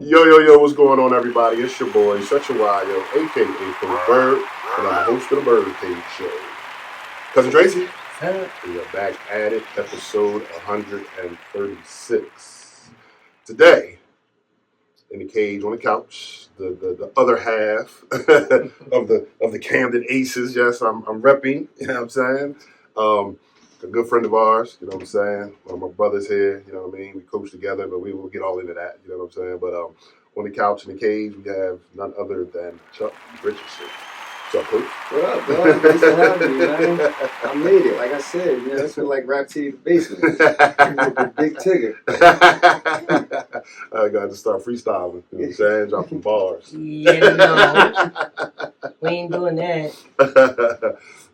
Yo, what's going on, everybody? It's your boy, Such a Wild, aka Coach Bird, and I'm the host of the BYRDCAGE show. Cousin Tracy, we are back at it, episode 136. Today, in the cage on the couch, the other half of the Camden Aces. Yes, I'm repping. You know what I'm saying? A good friend of ours. You know what I'm saying? One of my brothers here. You know what I mean? We coach together, but we will get all into that. You know what I'm saying? But on the couch in the cage, we have none other than Chuck Richardson. What's up, Coach? What up, dog? Thanks for having me, man. I made it. Like I said, this feel like Rap City the basement. The big Tigger. I got to start freestyling. You know what I'm saying? Drop some bars. Yeah, no. We ain't doing that.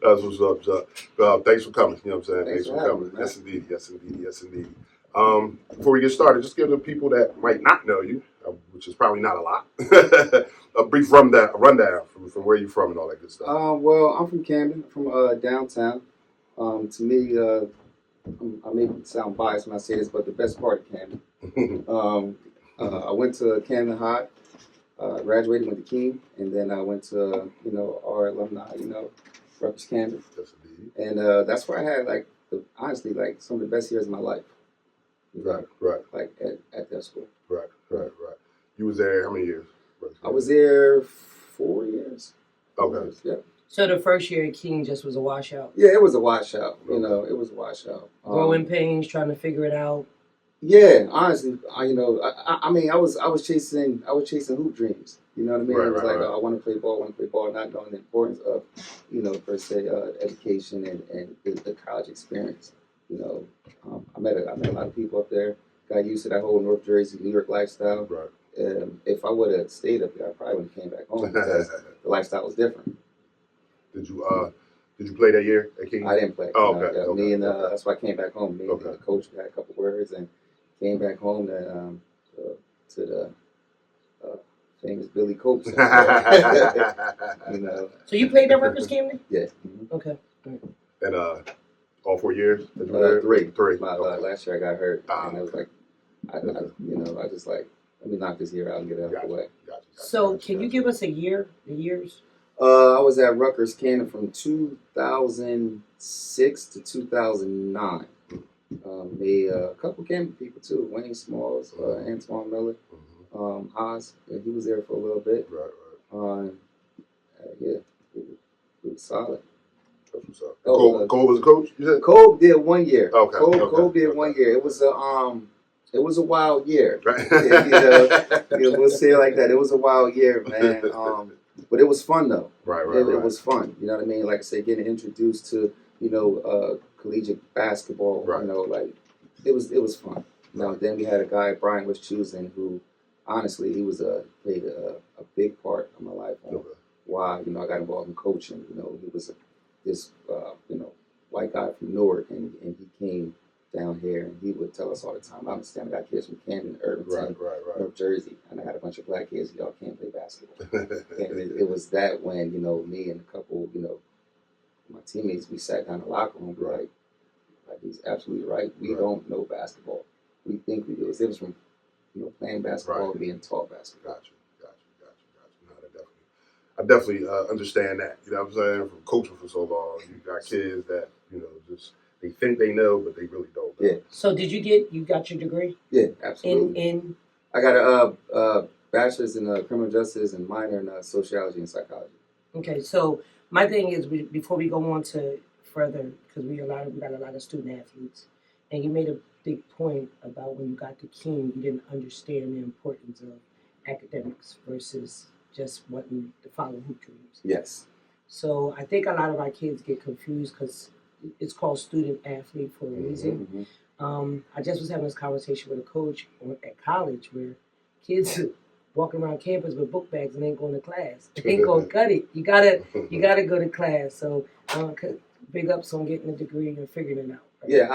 That's what's up, Chuck. Thanks for coming. You know what I'm saying? Thanks for for coming. having me, Yes, indeed. Yes, indeed. Yes, indeed. Before we get started, just give the people that might not know you, which is probably not a lot, a brief rundown from where you're from and all that good stuff. Well, I'm from Camden, from downtown. To me, I may sound biased when I say this, but the best part of Camden. I went to Camden High, graduated, went to King, and then I went to, our alumni, Rutgers Camden. Yes, indeed. And that's where I had, honestly, some of the best years of my life. Right. Like at that school. Right. You was there how many years? I was there 4 years. Okay. Yeah. So the first year at King just was a washout. Yeah, it was a washout. It was a washout. Growing pains, trying to figure it out. Yeah, honestly, I was chasing hoop dreams. You know what I mean? Right, it was right. I want to play ball, not knowing the importance of, per se, education and the college experience. I met a lot of people up there. Got used to that whole North Jersey, New York lifestyle. Right. If I would have stayed up there, I probably would have came back home because the lifestyle was different. Did you play that year at King? I didn't play. Oh, okay. Me and that's why I came back home. Me and the coach had a couple words and came back home to the famous Billy Copes. So you played at Rutgers Camden? Yeah. Mm-hmm. Okay. And all 4 years? Three. Three. Last year I got hurt, and okay. it was like, I just let me knock this year out and get it out of the way. Gotcha. So can you give us the years? I was at Rutgers Camden from 2006 to 2009. Made a couple Camden people too, Wayne Smalls, Antoine Miller, Haas. He was there for a little bit. Right. It was solid. That's what's up. Cole was a coach, you said? Cole did 1 year. Okay. Cole did 1 year. It was a wild year. Right. We'll say it like that. It was a wild year, man. But it was fun though. Right. It was fun. You know what I mean? Like I said, getting introduced to collegiate basketball. Right. It was fun. Then we had a guy Brian was choosing who, honestly, he played a big part of my life on why I got involved in coaching. He was this white guy from Newark, and he came down here, and he would tell us all the time, I understand I got kids from Camden, Irvington, right. North Jersey, and I had a bunch of black kids, y'all can't play basketball. And it was that when, me and a couple, my teammates, we sat down in the locker room, like he's absolutely right. We don't know basketball. We think we do. It was from, playing basketball and being taught basketball. Gotcha. No, I definitely understand that. You know what I'm saying? From coaching for so long, you got kids that, just they think they know, but they really don't know. Yeah. So you got your degree? Yeah, absolutely. In I got a bachelor's in criminal justice and minor in sociology and psychology. Okay, so my thing is, before we go on to further, because we got a lot of student athletes, and you made a big point about when you got to King, you didn't understand the importance of academics versus just wanting to follow hoop dreams. Yes. So I think a lot of our kids get confused because it's called student athlete for a reason. Mm-hmm. I just was having this conversation with a coach at college where kids walking around campus with book bags and ain't going to class. They ain't gonna cut it. You gotta go to class. So big ups on getting a degree and figuring it out. Right? Yeah,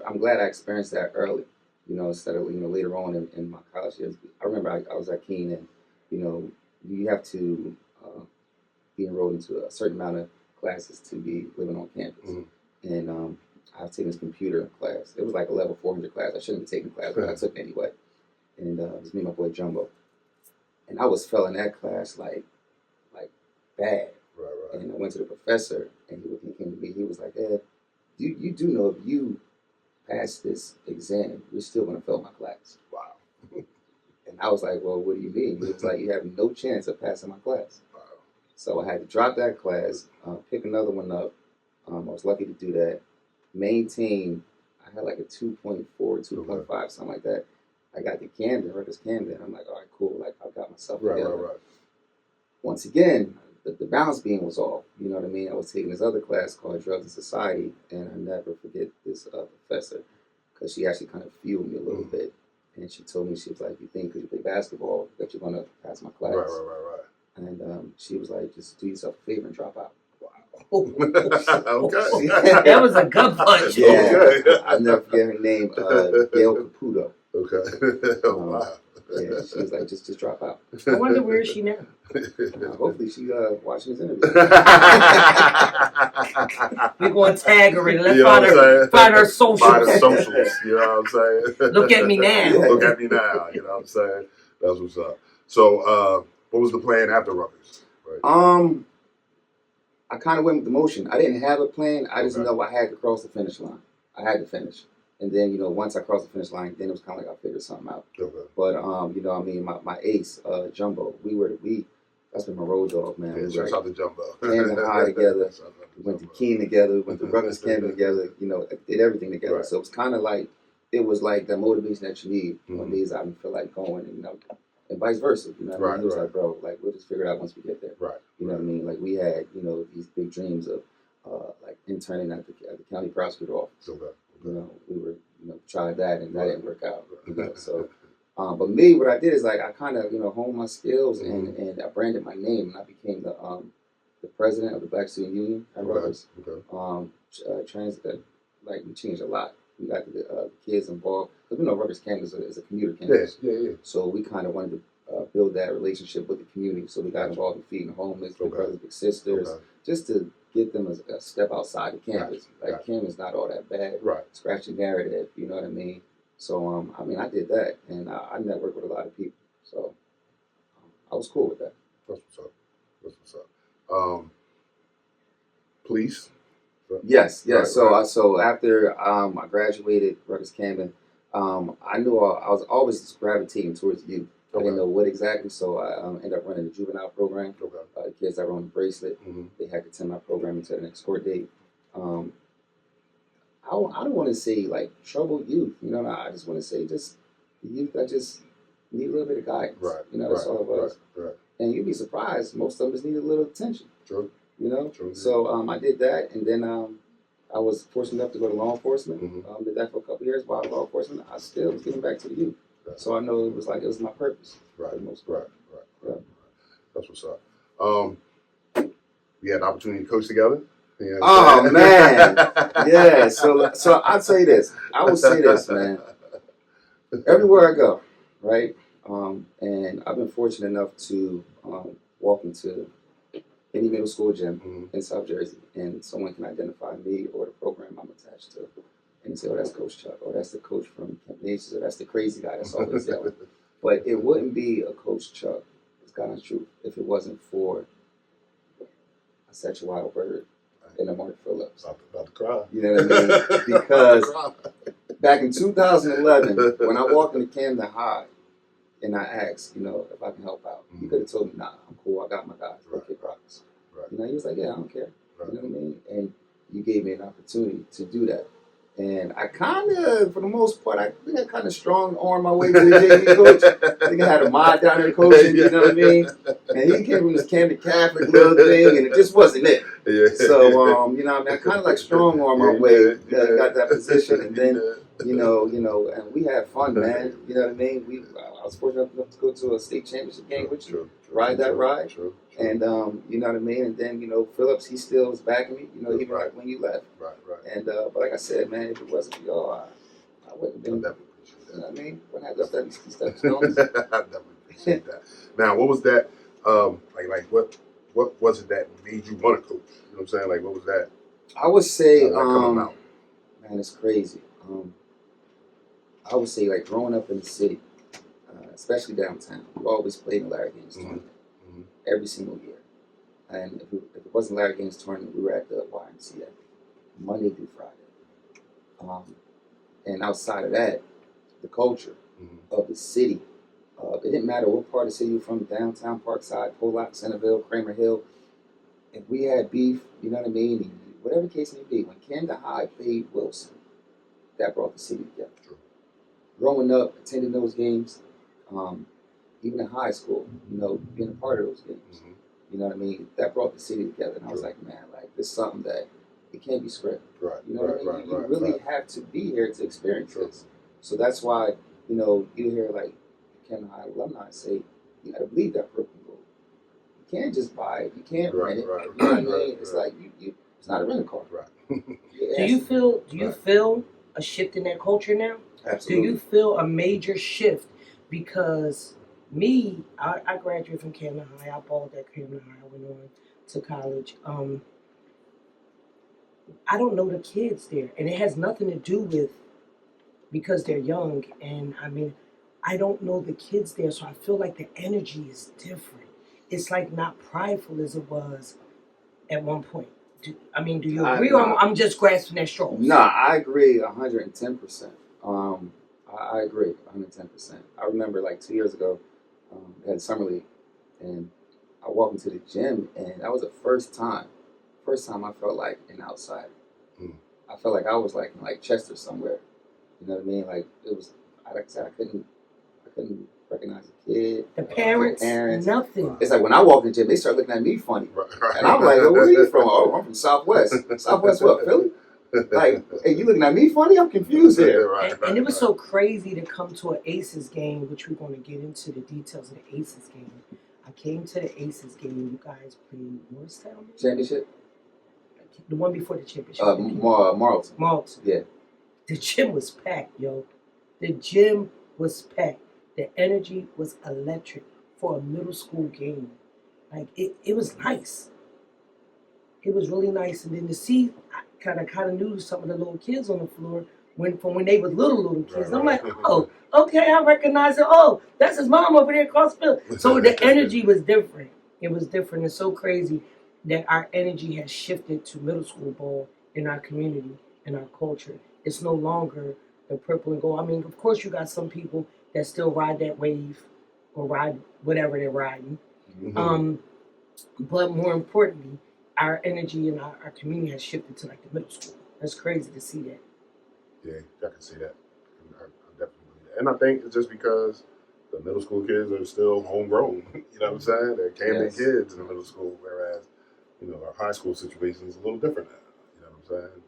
I'm glad I experienced that early. Instead of later on in my college years. I remember I was at Keene, and you have to be enrolled into a certain amount of classes to be living on campus. Mm-hmm. And I was taking this computer class. It was like a level 400 class. I shouldn't have taken the class, but I took it anyway. and it was me and my boy Jumbo, and I was failing that class like bad. Right. And I went to the professor, and he came to me. He was like, you do know if you pass this exam, you're still gonna fail my class." Wow. And I was like, "Well, what do you mean?" He was like, "You have no chance of passing my class." Wow. So I had to drop that class, pick another one up. I was lucky to do that. Maintain, I had like a 2.4, 2.5, something like that. I got to Camden, Rutgers Camden. I'm like, all right, cool. Like, I got myself together. Right. Once again, the balance beam was off. You know what I mean? I was taking this other class called Drugs and Society, and I never forget this professor, because she actually kind of fueled me a little bit. And she told me, she was like, "You think because you play basketball that you're going to pass my class?" Right. And she was like, "Just do yourself a favor and drop out." Okay. That was a good punch. Yeah, Okay. I'll never forget her name, Gail Caputo. Okay. Wow. Yeah, she was like, just drop out. I wonder where is she now? Hopefully she watching this interview. We're going to tag her and let's You know what I'm saying? find her socials. Find her socials. You know what I'm saying? Look at me now. Look at me now. You know what I'm saying? That's what's up. So, what was the plan after Rutgers? Right. I kind of went with the motion. I didn't have a plan. I just know I had to cross the finish line. I had to finish. And then, once I crossed the finish line, then it was kind of like I figured something out. Okay. But, I mean, my ace, Jumbo, that's been my road dog, man. Yeah, shout out to Jumbo. Camden High together. We went to Keene together. We went to Rutgers Camden together. Did everything together. Right. So it was kind of like, it was like the motivation that you need on days I didn't feel like going, and vice versa. You know what I mean? He was like, bro, like, we'll just figure it out once we get there. Right. You know what I mean? Like, we had, these big dreams of, like, interning at the county prosecutor office. Okay. We were, tried that, and that didn't work out. So, but me, what I did is, like, I kind of, honed my skills, and I branded my name, and I became the president of the Black Student Union at Rutgers. Okay. Like, we changed a lot. We got the kids involved, because we know Rutgers campus is a commuter campus. Yeah. So we kind of wanted to build that relationship with the community. So we got involved in feeding the homeless, Big Brothers, Big Sisters, just to get them a step outside the campus. Like, campus not all that bad. Right. Scratch the narrative, you know what I mean? So, I mean, I did that, and I networked with a lot of people. So I was cool with that. That's what's up. Police? Yes. Right, So after I graduated Rutgers Camden, I knew I was always gravitating towards youth. I didn't know what exactly, so I ended up running the juvenile program. The kids that were on the bracelet, they had to attend my program until the next court date. I don't want to say like troubled youth, I just want to say just the youth that just need a little bit of guidance. Right. That's all it was. Right. And you'd be surprised, most of them just need a little attention. True. True. So I did that, and then I was fortunate enough to go to law enforcement. Did that for a couple of years. While law enforcement, I still was giving back to the youth. Right. So I know it was my purpose. Right. For the most part. Right. That's what's up. We had the opportunity to coach together. You know Oh man, yeah. So I'll say this. I will say this, man. Everywhere I go, right? And I've been fortunate enough to walk into any middle school gym in South Jersey, and someone can identify me or the program I'm attached to, and say, "Oh, that's Coach Chuck," or "That's the coach from Camden," or "That's the crazy guy that's always yelling." But it wouldn't be a Coach Chuck, it's God's truth, if it wasn't for a Such a Wild Bird and a Mark Phillips. About to cry. You know what I mean? Because back in 2011, when I walked into Camden High and I asked, if I can help out, he could have told me, "Nah, I'm cool. I got my guys. Go kick rocks." Right. He was like, "Yeah, I don't care." You know what I mean? And you gave me an opportunity to do that. And I kind of, for the most part, I think I kind of strong armed my way to the JV coach. I think I had a mod down there coaching, you know what I mean? And he came from this Camden Catholic little thing, and it just wasn't it. Yeah. So, I kind of like strong arm my way, got that position, and then, and we had fun, man. You know what I mean? I was fortunate enough to go to a state championship game with you, ride that ride. True. And, you know what I mean? And then, Phillips, he still was backing me, even like when you left. Right. And, but like I said, man, if it wasn't for y'all, I wouldn't have been, you know what I mean? Wouldn't have those stepping stones. I definitely appreciate that. Now, what was that, what was it that made you want to coach? You know what I'm saying? Like, what was that? I would say, coming out? Man, it's crazy. I would say, like, growing up in the city, especially downtown. We always played in the Larry Gaines tournament every single year. And if it wasn't Larry Gaines tournament, we were at the YMCA Monday through Friday. And outside of that, the culture of the city. It didn't matter what part of the city you're from, downtown, Parkside, Pollock, Centerville, Kramer Hill. If we had beef, you know what I mean? And whatever the case may be, when Camden High played Wilson, that brought the city together. True. Growing up, attending those games, even in high school, you know, being a part of those games, you know what I mean? That brought the city together. And I was like, man, like, this is something that it can't be scripted. Right. You know what I mean? You really have to be here to experience this. So that's why, you know, you hear like Camden High alumni say, you got to believe that purple and gold. You can't just buy it. You can't rent it. You know what I mean? It's like you. It's not a rental car. Right. Do you feel a shift in that culture now? Absolutely. Do you feel a major shift? Because me, I graduated from Camden High. I balled at Camden High. I went on to college. I don't know the kids there, and it has nothing to do with because they're young. And I mean, I don't know the kids there, so I feel like the energy is different. It's like not prideful as it was at one point. Do you agree, or I'm just grasping at straws? No, I agree 110%. I agree 110%. I remember like 2 years ago, they had Summer League, and I walked into the gym, and that was the first time I felt like an outsider. I felt like I was like in like Chester somewhere. You know what I mean? Like it was, like I said, I couldn't recognize a kid. The parents, nothing. It's like when I walk in the gym, they start looking at me funny. Right. And I'm like, well, where are you from? Oh, I'm from Southwest. Southwest what, Philly? Like, hey, you looking at me funny? I'm confused here. And it was so crazy to come to an Aces game, which we're going to get into the details of the Aces game. I came to the Aces game. You guys played Morristown? Championship? The one before the championship. Marlton. Marlton. Yeah. The gym was packed, yo. The gym was packed. The energy was electric for a middle school game. Like, it was nice. It was really nice. And then to see, I kind of knew some of the little kids on the floor from when they were little kids. And I'm like, oh, okay, I recognize it. Oh, that's his mom over there across the field. So the energy was different. It was different. It's so crazy that our energy has shifted to middle school ball in our community, in our culture. It's no longer the purple and gold. I mean, of course, you got some people that still ride that wave or ride whatever they're riding. But more importantly, our energy in our community has shifted to like the middle school. That's crazy to see that. Yeah, I can see that. I definitely believe that. And I think it's just because the middle school kids are still homegrown. You know what I'm saying? They're Camden kids in the middle school, whereas, you know, our high school situation is a little different now. You know what I'm saying?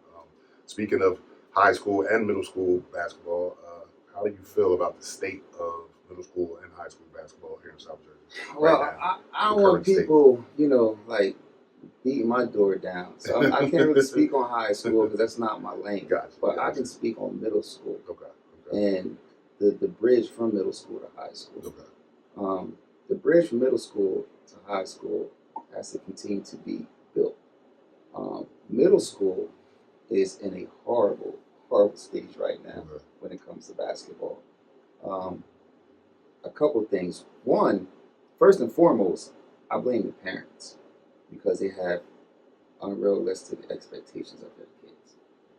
Speaking of high school and middle school basketball, how do you feel about the state of middle school and high school basketball here in South Jersey? Well, right now, I don't want people, you know, like beating my door down. So I can't really speak on high school because that's not my lane. But I can speak on middle school. Okay. And the bridge from middle school to high school. Okay. The bridge from middle school to high school has to continue to be built. Middle school is in a horrible stage right now when it comes to basketball. A couple of things. One, first and foremost, I blame the parents because they have unrealistic expectations of their kids.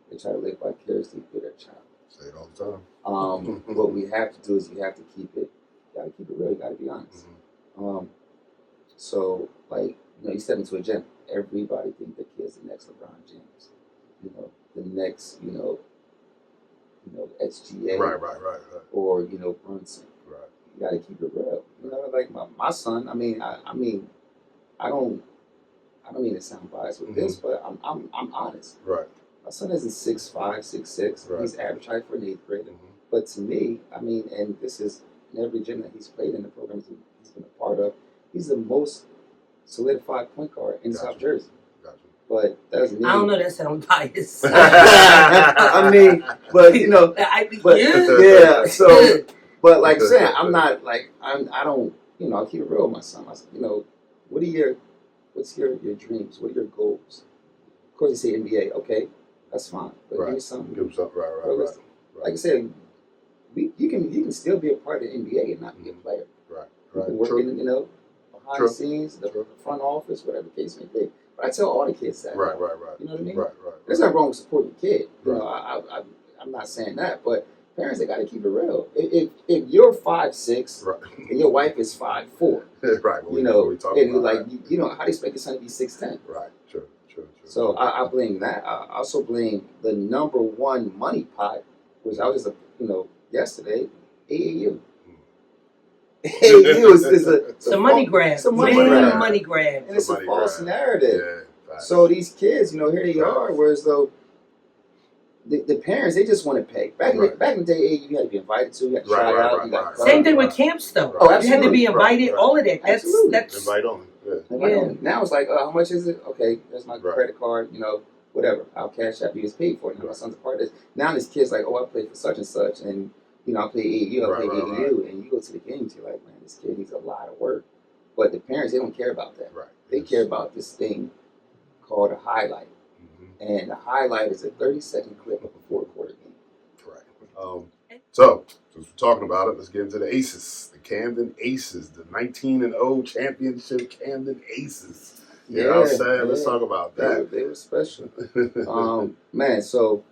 They try to live vicariously through their child. Say it all the time. What we have to do is you have to keep it real. You got to be honest. So, like, you know, you step into a gym, everybody thinks their kid's the next LeBron James. You know, the next, you know, SGA. Right. Or, you know, Brunson. Right. You got to keep it real. You know, like my son. I don't mean to sound biased with this, but I'm honest. Right. My son isn't 6'5", 6'6". Right. He's average height for an 8th grader. But to me, I mean, and this is in every gym that he's played in, the programs he's been a part of, he's the most solidified point guard in South Jersey. But that doesn't mean... I don't know, that sounds biased. I mean, but, you know... So, but like I'm saying, I'm not, like, I don't, you know, I keep it real with my son. You know, what's your dreams? What are your goals? Of course, you say NBA. Okay, that's fine. But give me something. Give him something. Right. Like I said, you can still be a part of the NBA and not be a player. Right. You Right. can work True. in, behind True. the scenes, the front office, whatever the case may be. But I tell all the kids that. Right. You know what I mean? Right. There's nothing wrong with supporting your kid. You Right. know, I'm not saying that, but parents, they got to keep it real. If you're 5'6" Right. and your wife is 5'4", Right. you know, and about, like right. you know, how do you expect your son to be 6'10"? Right. True. So I blame that. I also blame the number one money pot, which I was just yesterday, AAU. AAU is a money grab. Some money Main grab. money grab. And it's a Money false grab. narrative. Yeah. Right. So these kids, here they Right. are, whereas though the parents, they just want to pay. Back in the day, you had to be invited to, you had to try out. You got Same thing with camps, though. Right. You had to be invited. Right. All of that. Absolutely. That's Invite only. Yeah. Now it's like, how much is it? Okay, there's my Right. credit card, whatever. I'll cash app you, it's paid for. Now my son's a part of this. Now this kid's like, I play for such and such, and I play AAU, I play AAU, and you go to the games, you're like, man, this kid needs a lot of work. But the parents, they don't care about that. Right. They care about this thing called a highlight. Mm-hmm. And the highlight is a 30-second clip of a 4-quarter game. Correct. So, since we're talking about it, let's get into the Aces. The Camden Aces, the 19-0 championship Camden Aces. You know what I'm saying? Let's talk about that. They were special. Man, so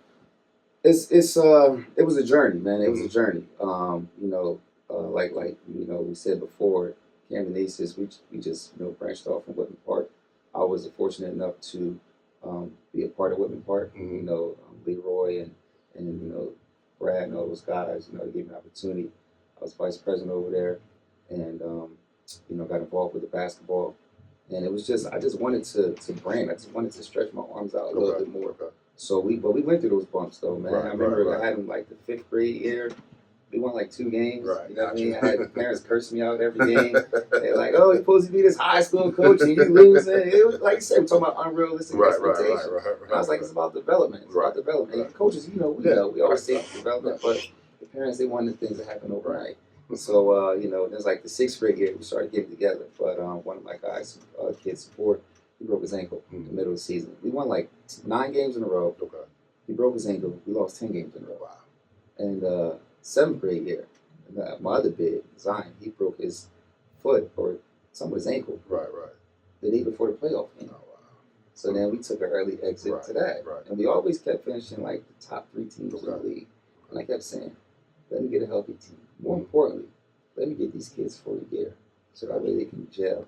it was a journey, man. It was a journey. Like we said before, Camden Aces, we just branched off from Whitman Park. I was fortunate enough to be a part of Whitman Park. Mm-hmm. Leroy and Brad and all those guys. They gave me an opportunity. I was vice president over there, and got involved with the basketball. And it was I just wanted to brand. I just wanted to stretch my arms out a little bit more. Okay. So we went through those bumps though, man. Right, I remember right. I had them like the 5th grade year. We won like 2 games. Right. You know what I mean? I had parents cursing me out every game. They're like, "Oh, you're supposed to be this high school coach and you losing." It was like you said, we're talking about unrealistic expectations. Right. And I was like, it's about development. It's about development. And coaches, we always say development, but the parents, they wanted things to happen overnight. So, there's like the 6th grade year, we started getting together. But one of my guys, kid support, he broke his ankle in the middle of the season. We won like 9 games in a row. Okay. He broke his ankle. We lost 10 games in a row. Wow. And 7th grade year, my other big, Zion, he broke his foot or some of his ankle Right. the day before the playoff game. Oh, wow. So then we took an early exit to that. Right. And we always kept finishing like the top 3 teams in the league. And I kept saying, let me get a healthy team. More importantly, let me get these kids for a year so that way they can gel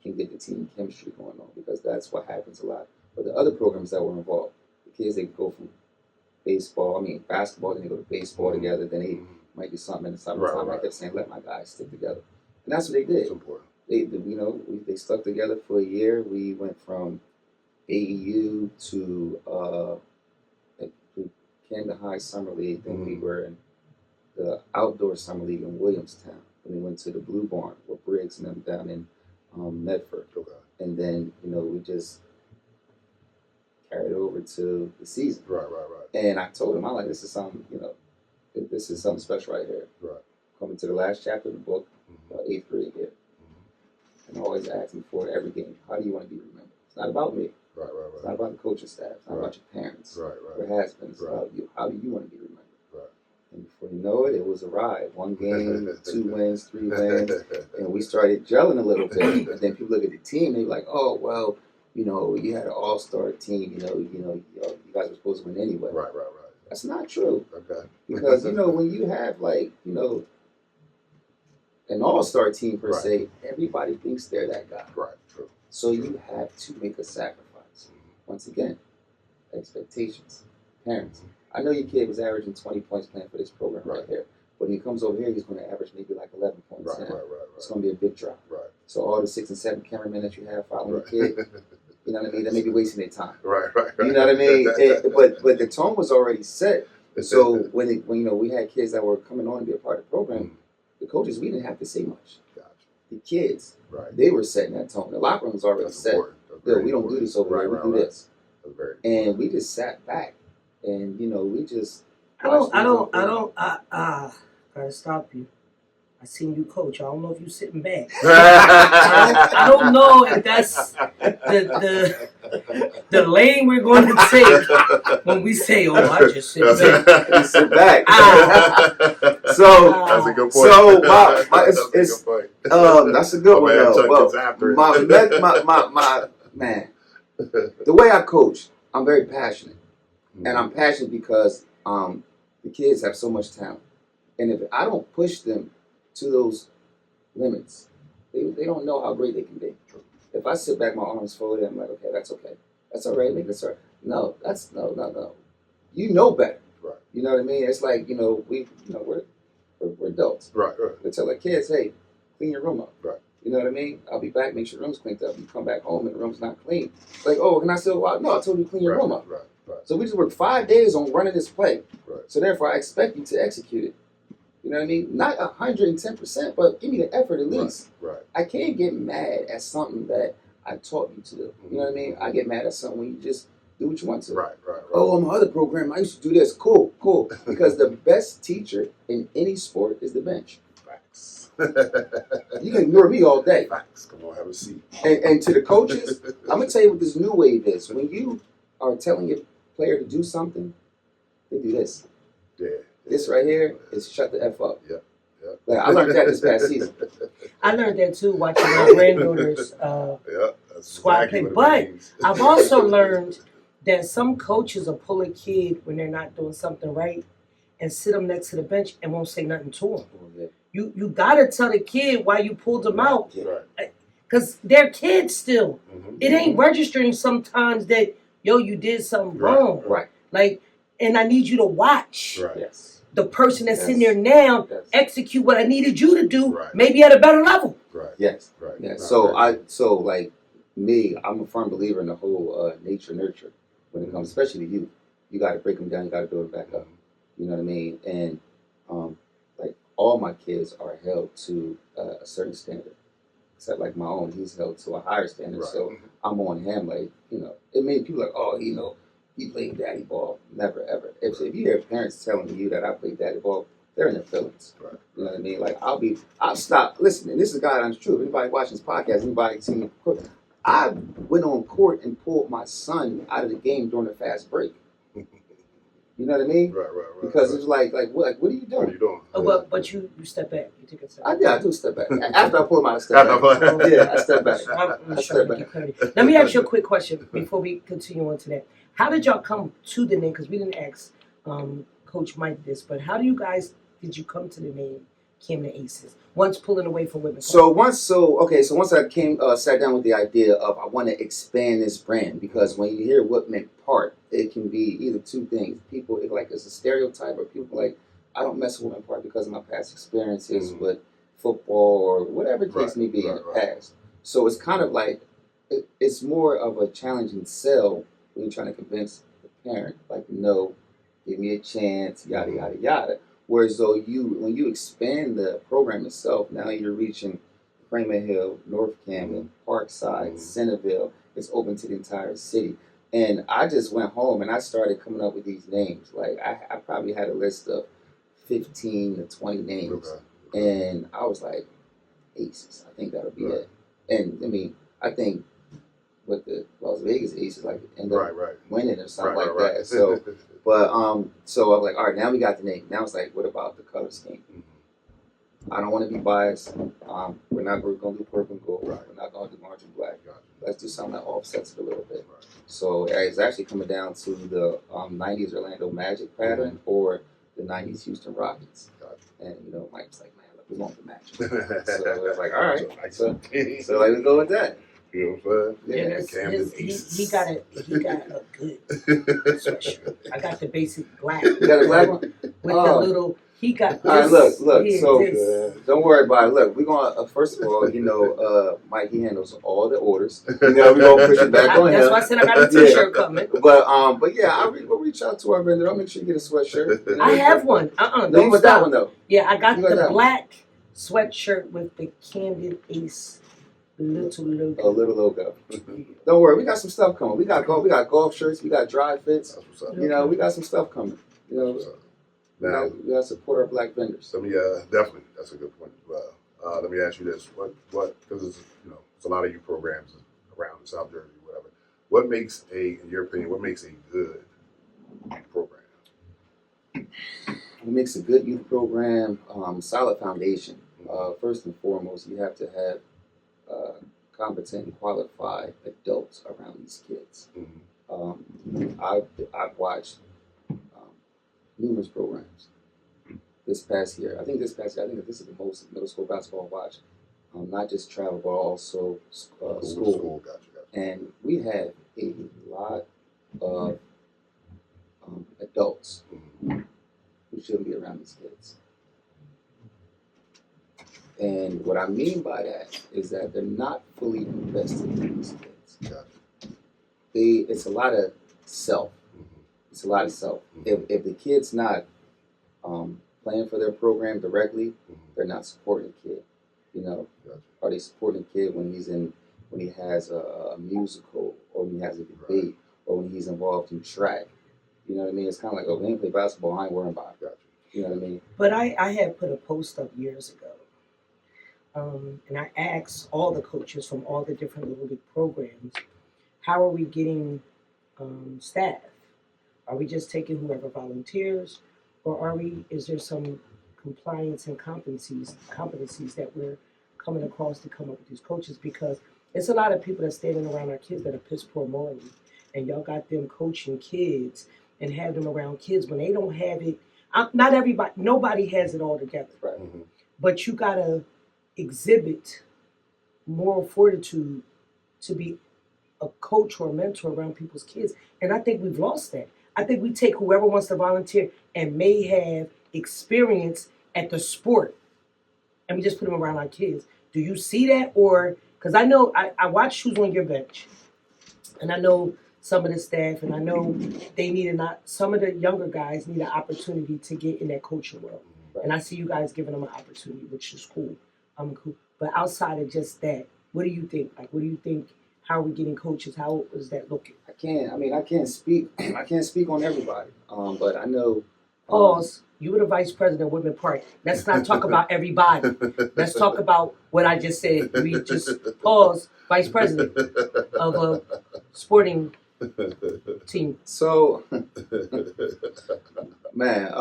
and get the team chemistry going on, because that's what happens a lot. But the other programs that were involved, the kids, they go from basketball, then they go to baseball together, then they might do something in the summertime. I kept saying, let my guys stick together. And that's what they did. It's important. They stuck together for a year. We went from AEU to Camden High Summer League. Then we were in the outdoor summer league in Williamstown. Then we went to the Blue Barn with Briggs and them down in Medford. Okay. And then, we just carried over to the season. Right. And I told him, this is something, this is something special right here. Right. Coming to the last chapter of the book, 8th grade year. And I always ask him before every game, how do you want to be remembered? It's not about me. Right. It's not about the coaching staff. It's not about your parents. Right. Or it has been. It's about you. How do you want to be remembered? Right. And before you know it, it was a ride. 1 game, 2 wins, 3 wins. And we started gelling a little bit. And then people look at the team, they're like, oh, well, you had an all-star team. You guys were supposed to win anyway. Right. That's not true. Okay. Because, when you have, an all-star team, per se, everybody thinks they're that guy. Right. True. So you have to make a sacrifice. Once again, expectations. Parents. I know your kid was averaging 20 points playing for this program right here. But when he comes over here, he's going to average maybe like 11 points. Right. It's going to be a big drop. Right. So all the 6 and 7 cameramen that you have following the kid, you know what I mean? They may be wasting their time. Right. You know what I mean? But the tone was already set. So when we had kids that were coming on to be a part of the program, the coaches, we didn't have to say much. Gotcha. The kids, Right. they were setting that tone. The locker room was already That's set. important. Yo, we don't do this over here. We do this. That's very And we just sat back, and we just. Gotta stop you. I seen you coach. I don't know if you sitting back. I don't know if that's the lane we're going to take when we say, "Oh, I just sit back." You sit back. So that's a good point. So That's a good point. That's a good My one man though. Chuck Well, gets after it. my man, the way I coach, I'm very passionate, and I'm passionate because the kids have so much talent, and if I don't push them to those limits, they don't know how great they can be. If I sit back, my arms folded, I'm like, okay, that's okay. That's all right, make this right. No, that's no. You know better. Right. You know what I mean? It's like, we're adults. Right. We tell our kids, hey, clean your room up. Right. You know what I mean? I'll be back, make sure the room's cleaned up. You come back home and the room's not clean. It's like, oh, can I still walk? No, I told you to clean your room up. Right. So we just worked 5 days on running this play. Right. So therefore, I expect you to execute it. You know what I mean? Not 110%, but give me the effort at least. Right. I can't get mad at something that I taught you to do. You know what I mean? I get mad at something when you just do what you want to. Right. Oh, on my other program, I used to do this. Cool. Because the best teacher in any sport is the bench. Facts. You can ignore me all day. Facts. Come on, have a seat. And to the coaches, I'm going to tell you what this new wave is. When you are telling your player to do something, they do this. Yeah. This right here is shut the F up. Yeah. Like, I learned that this past season. I learned that too watching my granddaughters That's squad exactly play. what it But means. I've also learned that some coaches will pull a kid when they're not doing something right and sit them next to the bench and won't say nothing to them. Oh, yeah. You gotta tell the kid why you pulled them out, Right. because they're kids still. Mm-hmm. It ain't registering sometimes that you did something wrong. Right. Like, and I need you to watch Right. Yes. the person that's in Yes. there now Yes. execute what I needed you to do, Right. maybe at a better level. Right. Yes. Right. Yeah. Right. So like me, I'm a firm believer in the whole nature nurture when it comes, especially to youth. You got to break them down. You got to build them back up. You know what I mean? And like all my kids are held to a certain standard, except like my own, he's held to a higher standard. Right. So I'm on him. Like, it made people like, oh, he played daddy ball. Never ever. If you hear parents telling you that I played daddy ball, they're in their feelings. Right. You know what I mean? Like I'll stop. Listen, and this is God's truth. Anybody watching this podcast, anybody see me? I went on court and pulled my son out of the game during a fast break. You know what I mean? Right. Because it's like what are you What are doing? you doing? Oh, but you step back. You take a step back. I do step back. After I pull him out, I step back. Yeah, I step back. I'm I sure step to get clarity. Let me ask you a quick question before we continue on to that. How did y'all come to the name? Because we didn't ask Coach Mike this, but how did you come to the name Camden Aces? Once pulling away from women. Once I sat down with the idea of I want to expand this brand, because when you hear what meant part, it can be either two things. People it's a stereotype, or people like, I don't mess with women part because of my past experiences with football or whatever the case may be in the past. So it's kind of like it's more of a challenging sell when you're trying to convince the parent, like, no, give me a chance, yada yada yada. Whereas though when you expand the program itself, now you're reaching Framer Hill, North Camden, Parkside, Centerville. It's open to the entire city. And I just went home and I started coming up with these names. Like I probably had a list of 15 to 20 names. Okay. And I was like, Aces. I think that'll be it. And I mean, I think with the Las Vegas Aces, like, end up winning or something like that. So, but so I was like, all right, now we got the name. Now it's like, what about the color scheme? I don't want to be biased. We're going to do purple and gold. We're not going to do orange and black. Let's do something that offsets it a little bit. So it's actually coming down to the 90s Orlando Magic pattern or the 90s Houston Rockets. And Mike was like, man, look, we want the match. So I was like, all right. So like, let's go with that. You know what I'm saying? Yeah, he got a good sweatshirt. I got the basic black. You got a black one? With the little, he got this. All right, look. Here, so this. Don't worry about it. Look, we're gonna first of all, Mike, he handles all the orders. We're gonna push it back on him. That's why I said I got a t-shirt coming. But yeah, we'll reach out to our vendor. I'll make sure you get a sweatshirt. I have one. No, but that one though. Yeah, I got the black sweatshirt with the Camden Ace little logo. A little logo. Don't worry, we got some stuff coming. We got golf shirts. We got dry fits. We got some stuff coming. Now we got to support our black vendors. Let me definitely, that's a good point as well. Let me ask you this: what? Because it's a lot of you programs around in South Jersey, whatever. What makes in your opinion, what makes a good program? What makes a good youth program? Solid foundation. First and foremost, you have to have competent and qualified adults around these kids. I've watched numerous programs this past year. I think this is the most middle school basketball I've watched. Not just travel, but also school. Gotcha. And we have a lot of adults who shouldn't be around these kids. And what I mean by that is that they're not fully invested in these kids. Gotcha. It's a lot of self. It's a lot of self. If the kid's not playing for their program directly, they're not supporting the kid. You know, Gotcha. Are they supporting the kid when he has a musical, or when he has a debate, or when he's involved in track? You know what I mean? It's kind of like, oh, we ain't play basketball, I ain't worrying about it. Gotcha. You know what I mean? But I had put a post up years ago, and I asked all the coaches from all the different little league programs, how are we getting staff? Are we just taking whoever volunteers, or is there some compliance and competencies that we're coming across to come up with these coaches? Because it's a lot of people that's standing around our kids that are piss poor morally, and y'all got them coaching kids and have them around kids when they don't have it. Nobody has it all together, Right. but you gotta exhibit moral fortitude to be a coach or a mentor around people's kids. And I think we've lost that. I think we take whoever wants to volunteer and may have experience at the sport, and we just put them around our kids. Do you see that? Or, because I know, I watch Who's on Your Bench, and I know some of the staff, and I know some of the younger guys need an opportunity to get in that coaching world. Right. And I see you guys giving them an opportunity, which is cool. Cool. But outside of just that, what do you think? Like, what do you think? How are we getting coaches? How is that looking? I can't speak on everybody. But I know. Pause. You were the vice president of Woodland Park. Let's not talk about everybody. Let's talk about what I just said. We just pause. Vice president of a sporting team. So, man.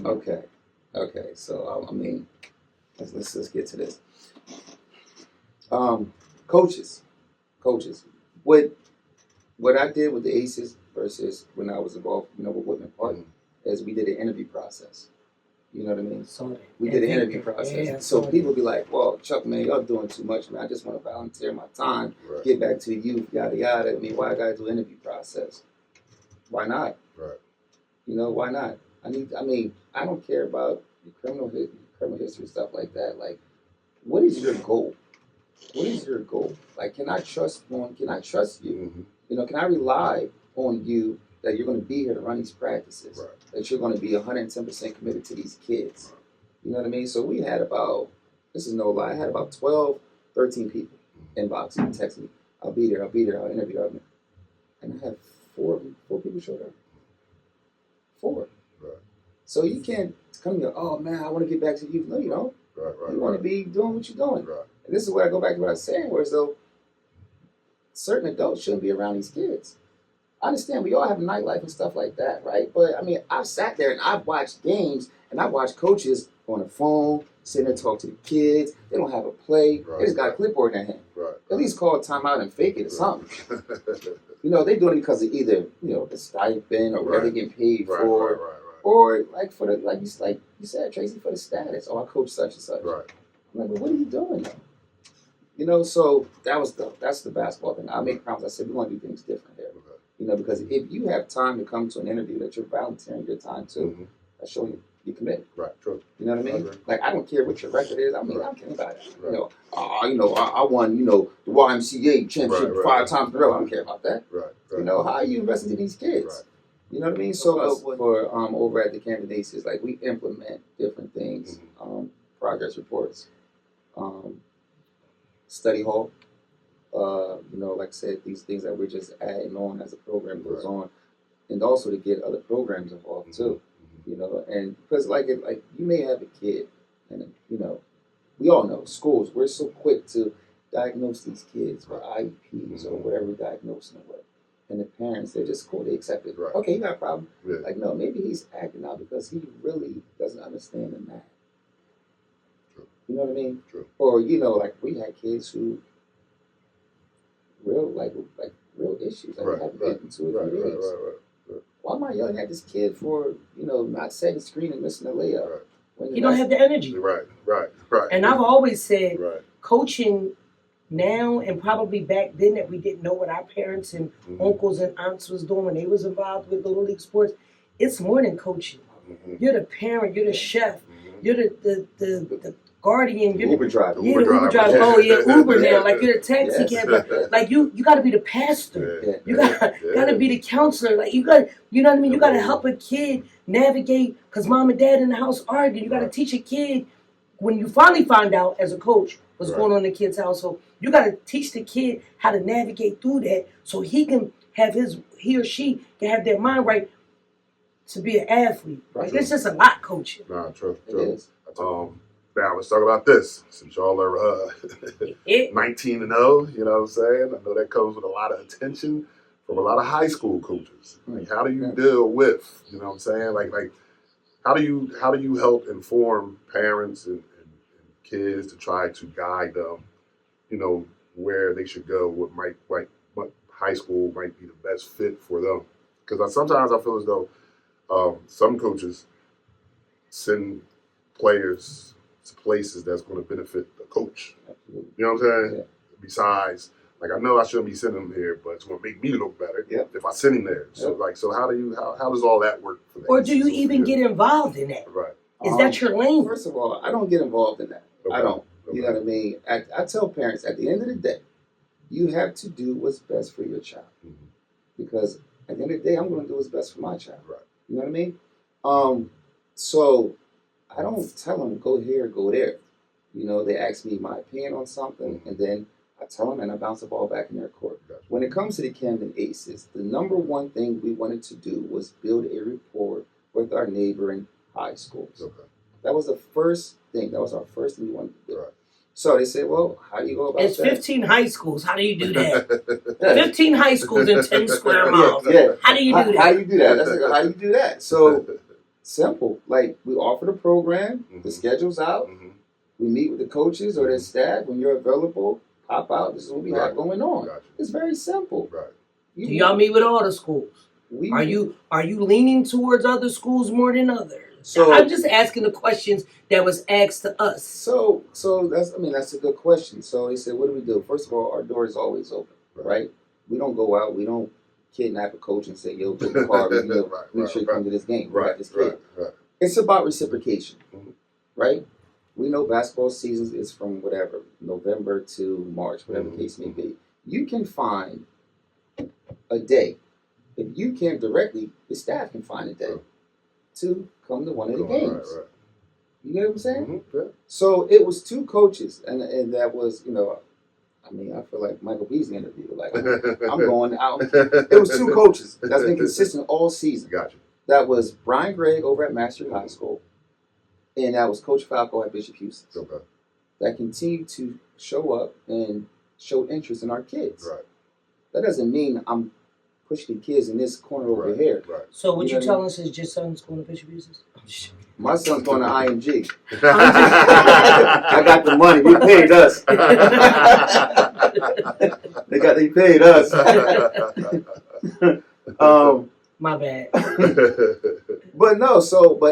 Okay. So I mean, let's get to this. Coaches. What I did with the Aces versus when I was involved, with Woodland Park, is we did an interview process. You know what I mean? We did an interview process. Yeah, so people be like, well, Chuck, man, y'all doing too much, man. I just want to volunteer my time, get back to the youth, yada, yada. I mean, why I got to do an interview process? Why not? Right. Why not? I don't care about criminal history, stuff like that. Like, what is your goal? Like, can I trust you? Can I rely on you that you're going to be here to run these practices? Right. That you're going to be 110% committed to these kids. You know what I mean? So we had this is no lie, I had about 12, 13 people inbox me, text me, I'll be there, I'll interview them. And I had four people showed up. 4. Right. So you can't come here, oh man, I want to get back to you. No, you don't. Right. You want to be doing what you're doing. Right. And this is where I go back to what I was saying, whereas though certain adults shouldn't be around these kids. I understand we all have a nightlife and stuff like that, right? But I mean, I've sat there and I've watched games and I've watched coaches on the phone, sitting there talking to the kids. They don't have a play. Right. They just got a clipboard in their hand. Right. At least call a timeout and fake it or something. They're doing it because of either, the stipend or whatever they're getting paid for. Right. Or like you said, Tracy, for the status. Oh, I coach such and such. Right. I'm like, well, what are you doing though? So that's the basketball thing. I made promise. I said we want to do things different here. Okay. Because if you have time to come to an interview that you're volunteering your time to, that's showing you're committed. Right. True. You know what I mean? Okay. Like, I don't care what your record is. I mean, I don't care about it. Right. I won, the YMCA championship 5 times in a row. I don't care about that. Right. How are you investing in these kids? Right. You know what I mean? So for over at the Camden Aces, like, we implement different things, progress reports, study hall. Like I said, these things that we're just adding on as a program goes on, and also to get other programs involved too. And because like you may have a kid, and we all know schools. We're so quick to diagnose these kids with IEPs or whatever we're diagnosing them with. And the parents, they're just cool, they accept it. Right. Okay, you got a problem. Yeah. Like, no, maybe he's acting out because he really doesn't understand the math. True. You know what I mean? True. Or, you know, like we had kids who real issues. Like they haven't eaten 2 or 3 days. Right. Why am I yelling at this kid for, you know, not setting screen and missing a layup? Right. When You don't have the energy. Right. And I've always said, right. coaching now and probably back then that we didn't know what our parents and uncles and aunts was doing when they was involved with Little League sports, it's more than coaching. You're the parent, you're the chef, you're the guardian, you're Uber driver. the Uber driver. Oh yeah, Uber now. Like you're the taxi cab. Like you got to be the pastor. Yeah. You got to be the counselor. Like you know what I mean. You got to help a kid navigate because mom and dad in the house argue. You got to teach a kid when you finally find out as a coach what's going on in the kid's household. You got to teach the kid how to navigate through that so he or she can have their mind right to be an athlete. Like there's just a lot coaching. Nah, true. It is. Now let's talk about this. Since y'all are 19 and 0, you know what I'm saying? I know that comes with a lot of attention from a lot of high school coaches. Like, how do you deal with, you know what I'm saying? Like how do you help inform parents and kids to try to guide them, you know, where they should go, what high school might be the best fit for them? Because sometimes I feel as though some coaches send players to places that's going to benefit the coach. Absolutely. You know what I'm saying? Yeah. Besides, like I know I shouldn't be sending him here, but it's going to make me look better if I send him there. So how does all that work for them? Or do you even get involved in that? Right. Is that your lane? First of all, I don't get involved in that. Okay. I don't. Okay. You know what I mean? I tell parents at the end of the day, you have to do what's best for your child. Because at the end of the day, I'm going to do what's best for my child. Right. You know what I mean? So I don't tell them go here, go there. You know, they ask me my opinion on something, and then I tell them, and I bounce the ball back in their court. Gotcha. When it comes to the Camden Aces, the number one thing we wanted to do was build a rapport with our neighboring high schools. Okay. That was the first thing. That was our first thing we wanted to do. Right. So they said, well, how do you go about It's that? 15 high schools. How do you do that? 15 high schools in 10 square miles. How do you do that? How do you do that? That's like, how do you do that? So simple. Like we offer the program, the schedule's out. We meet with the coaches or their staff. When you're available, pop out. This is what we have going on. Gotcha. It's very simple. Right. Do y'all meet with all the schools? Are you leaning towards other schools more than others? So I'm just asking the questions that was asked to us. So that's a good question. So they said, what do? First of all, our door is always open, right? We don't go out. We don't kidnap a coach and say, yo, get the car. Make sure you come to this game. Right. It's about reciprocation, right? We know basketball seasons is from whatever, November to March, whatever the case may be. You can find a day. If you can't directly, the staff can find a day to come to one of the games. Right. You get what I'm saying? Yeah. So it was 2 coaches, and that was, you know, I mean, I feel like Michael Beasley interview. Like, I'm going out. It was 2 coaches. That's been consistent all season. Gotcha. That was Brian Gregg over at Mastery High School, and that was Coach Falco at Bishop Houston. Okay. That continued to show up and show interest in our kids. Right. That doesn't mean I'm pushing the kids in this corner over here. Right. So what you telling us is your son's going to Bishop Houston? My son's going to IMG. I got the money. They paid us. They paid us. My bad. But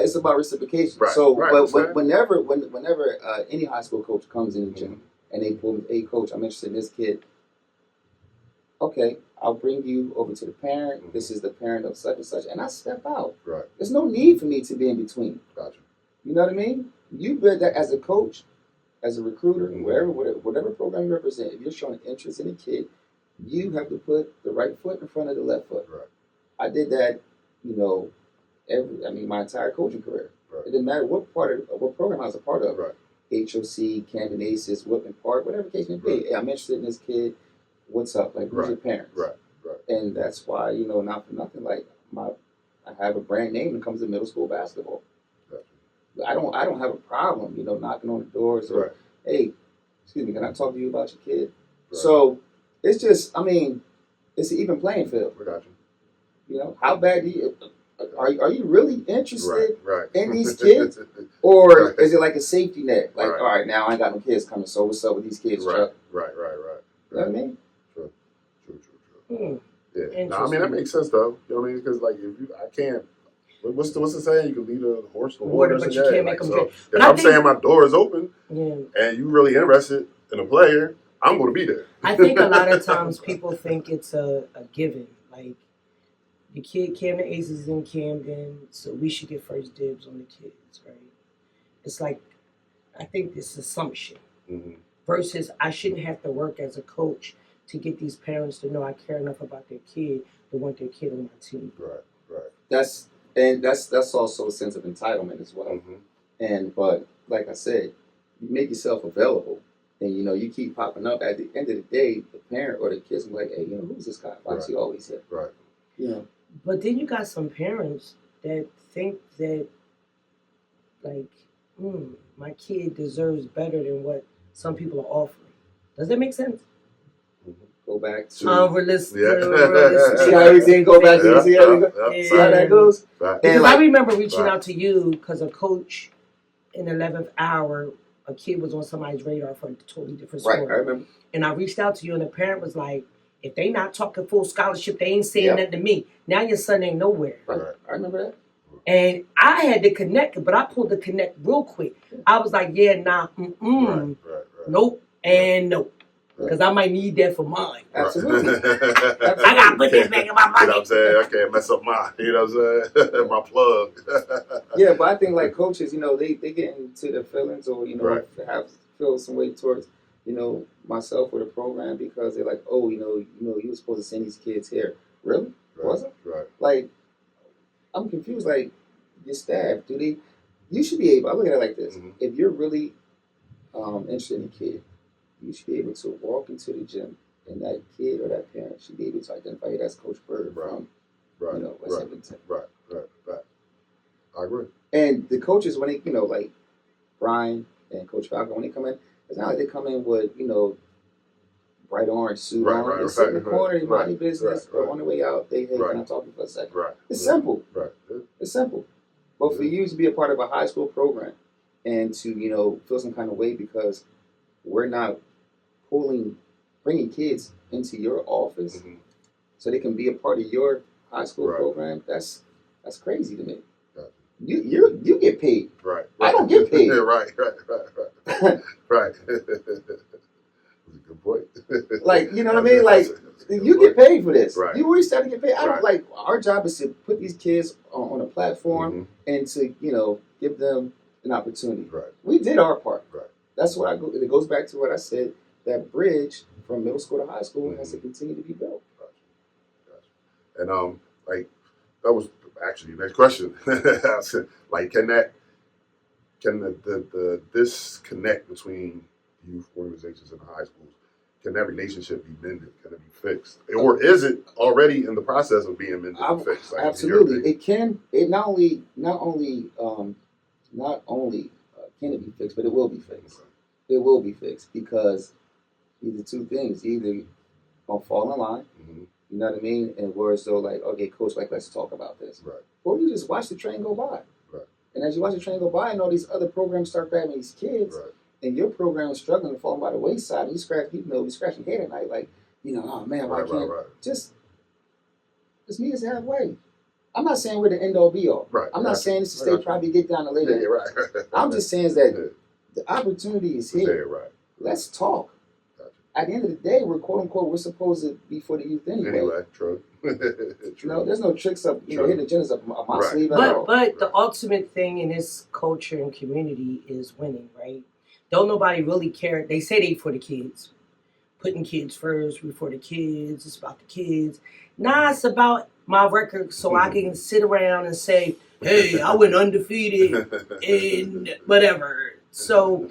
it's about reciprocation. Right. So, Right. whenever any high school coach comes in the gym and they pull me, hey coach, I'm interested in this kid. Okay, I'll bring you over to the parent. This is the parent of such and such, and I step out. Right. There's no need for me to be in between. Gotcha. You know what I mean? You bet that as a coach, as a recruiter, whatever program you represent, if you're showing interest in a kid, you have to put the right foot in front of the left foot. Right. I did that, you know, my entire coaching career. Right. It didn't matter what program I was a part of. Right. HOC, Camden Aces, Whitman Park, whatever the case may be. Right. Hey, I'm interested in this kid. What's up? Like, who's your parents? Right. And that's why, you know, not for nothing, like I have a brand name when it comes to middle school basketball. Gotcha. I don't have a problem, you know, knocking on the doors or, hey, excuse me, can I talk to you about your kid? So it's just, I mean, it's an even playing field. I got you. You know, how bad do you are you really interested Right. in these kids, or Right. is it like a safety net? Like, Right. all right, now I ain't got no kids coming, so what's up with these kids, Right. Chuck? Right. You know what I mean? True. Hmm. Yeah. No, I mean that makes sense though. You know what I mean? Because like if you, I can't. What's the saying? You can lead a horse to water, but you can't make them drink. If I'm saying my door is open, Yeah. and you really interested in a player, I'm going to be there. I think a lot of times people think it's a given. Like, the Camden Aces is in Camden, so we should get first dibs on the kids, right? It's like, I think this assumption versus I shouldn't have to work as a coach to get these parents to know I care enough about their kid to want their kid on my team. Right. That's also a sense of entitlement as well. But like I said, you make yourself available, and you know you keep popping up. At the end of the day, the parent or the kids will be like, hey, you know, who's this guy? Why is he always here? Right. You know. But then you got some parents that think that, like, my kid deserves better than what some people are offering. Does that make sense? Go back to Unrealistic. see how everything go back to see how that goes. Right. Because I remember reaching out to you because a coach in the 11th hour, a kid was on somebody's radar for a totally different sport. Right, I remember. And I reached out to you, and the parent was like, if they not talking full scholarship, they ain't saying nothing to me. Now your son ain't nowhere. Right. I remember that. And I had to connect, but I pulled the connect real quick. I was like, nope, and nope. Because I might need that for mine. Absolutely. I got to put this back in my pocket. You know what I'm saying? I can't mess up my, you know what I'm saying? My plug. Yeah, but I think like coaches, you know, they get into their feelings or, you know, feel some way towards, you know, myself or the program because they're like, oh, you know, you were supposed to send these kids here. Really? Was it? Right. Like, I'm confused. Like, your staff, you should be able, I look at it like this. If you're really interested in a kid, you should be able to walk into the gym and that kid or that parent should be able to identify, hey, that's Coach Bird from, you know, West Hampton. Right. I agree. And the coaches, when they, you know, like Brian and Coach Falcon, when they come in, it's not like they come in with, you know, bright orange suit on. They sit in the corner, they mind their business, or on the way out, they, hey, can I talk to you for a second? Right. It's simple. Right. It's simple. But for you to be a part of a high school program and to, you know, feel some kind of way because we're not bringing kids into your office so they can be a part of your high school program, that's crazy to me. You get paid. Right. I don't get paid. Right. Right. That's a good point. Like, you know what I mean? Like, you get paid for this. Right. You always start to get paid. I don't like, our job is to put these kids on a platform and to, you know, give them an opportunity. Right. We did our part. Right. That's what it goes back to what I said, that bridge from middle school to high school has to continue to be built. Gotcha. And like that was actually the next question. Like, can the disconnect between youth organizations and high schools, can that relationship be mended? Can it be fixed, or is it already in the process of being mended and fixed? Like, absolutely, it can. It not only can it be fixed, but it will be fixed. Okay. It will be fixed because either two things: either gonna fall in line, you know what I mean, and we're so like, okay, coach, like let's talk about this, right? Or you just watch the train go by, right? And as you watch the train go by, and all these other programs start grabbing these kids, right? And your program is struggling to fall by the wayside, and you scratching your head at night, like, you know, oh man, why can't just meet us halfway? I'm not saying we're the end all be all. Right. I'm not saying this is stay probably get down to later. Yeah, right. I'm just saying that the opportunity is here. There, right. Let's talk. Gotcha. At the end of the day, we're quote unquote we're supposed to be for the youth anyway. True. No, there's no tricks up, you know, hidden agendas up my sleeve at all. But the ultimate thing in this culture and community is winning, right? Don't nobody really care. They say they for the kids. Putting kids first, we for the kids, it's about the kids. Nah, it's about my record so I can sit around and say, hey, I went undefeated and whatever. So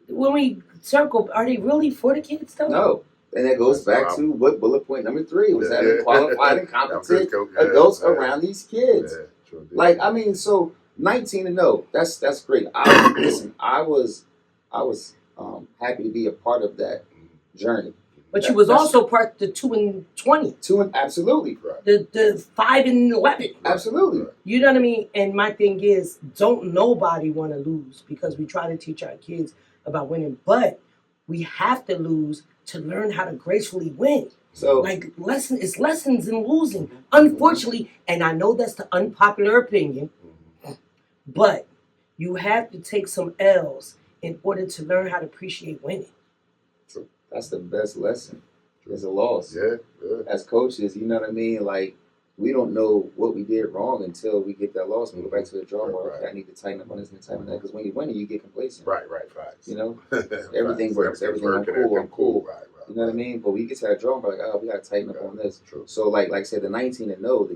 when we circle, are they really for the kids though? No. And that goes back to what bullet point number 3 was having qualified and competent adults around these kids. Yeah, like, I mean, so 19-0, that's great. I was happy to be a part of that journey. But you was also part of the 2 and 20. Absolutely. Right. The 5 and 11. Absolutely. Right. You know what I mean? And my thing is, don't nobody want to lose, because we try to teach our kids about winning, but we have to lose to learn how to gracefully win. So Like it's lessons in losing, unfortunately. And I know that's the unpopular opinion, but you have to take some L's in order to learn how to appreciate winning. that's the best lesson. Is a loss. Yeah. As coaches, you know what I mean? Like, we don't know what we did wrong until we get that loss and we go back to the drawing board. Right. Okay, I need to tighten up on this and tighten up on that. Because when you're winning, you get complacent. Right. Facts. You know? Facts. Everything works. Everything, I'm working, cool. I'm cool. Right. You know what I mean? But we get to that drawing board, like, oh, we got to tighten up on this. True. So, like I said, the 19 and 0,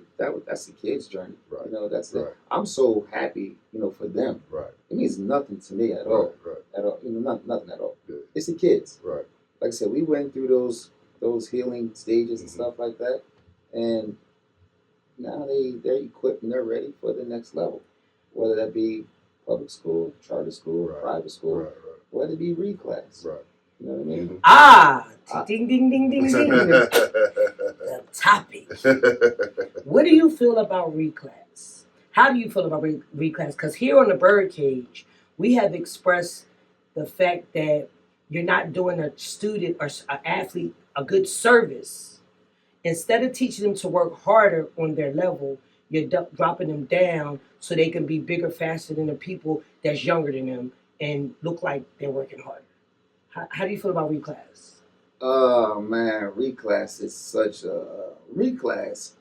that's the kid's journey. Right. You know, that's Right. it. I'm so happy, you know, for them. Right. It means nothing to me at all. Right. At all. You know, nothing at all. Yeah. It's the kids. Right. Like I said, we went through those healing stages and stuff like that, and now they're equipped and they're ready for the next level, whether that be public school, charter school, Right. private school, Right. whether it be reclass. Right. You know what I mean? Ding, ding, ding, ding, ding. The topic. What do you feel about reclass? How do you feel about reclass? Because here on the BYRDCAGE, we have expressed the fact that you're not doing a student or an athlete a good service. Instead of teaching them to work harder on their level, you're dropping them down so they can be bigger, faster than the people that's younger than them and look like they're working harder. How do you feel about reclass? Oh man, reclass is such a reclass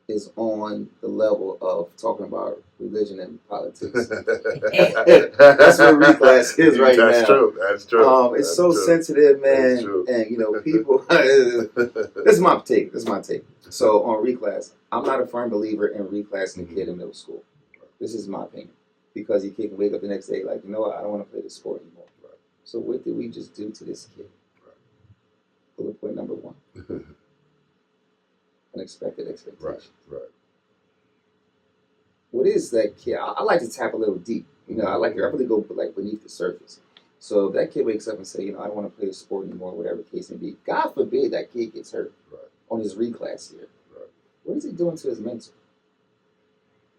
is on the level of talking about religion and politics. That's what reclass is right now. That's true. That's true. It's so sensitive, man. That's true. And you know, people. This is my take. So on reclass, I'm not a firm believer in reclassing a kid in middle school. This is my opinion, because your kid can wake up the next day like, you know what, I don't want to play this sport anymore. Right. So what did we just do to this kid? Right. Bullet point number 1. Unexpected expectation. Right. What is that kid? I like to tap a little deep. You know, I really go like beneath the surface. So if that kid wakes up and say, you know, I don't want to play the sport anymore, whatever the case may be, God forbid that kid gets hurt on his reclass year. Right. What is he doing to his mental?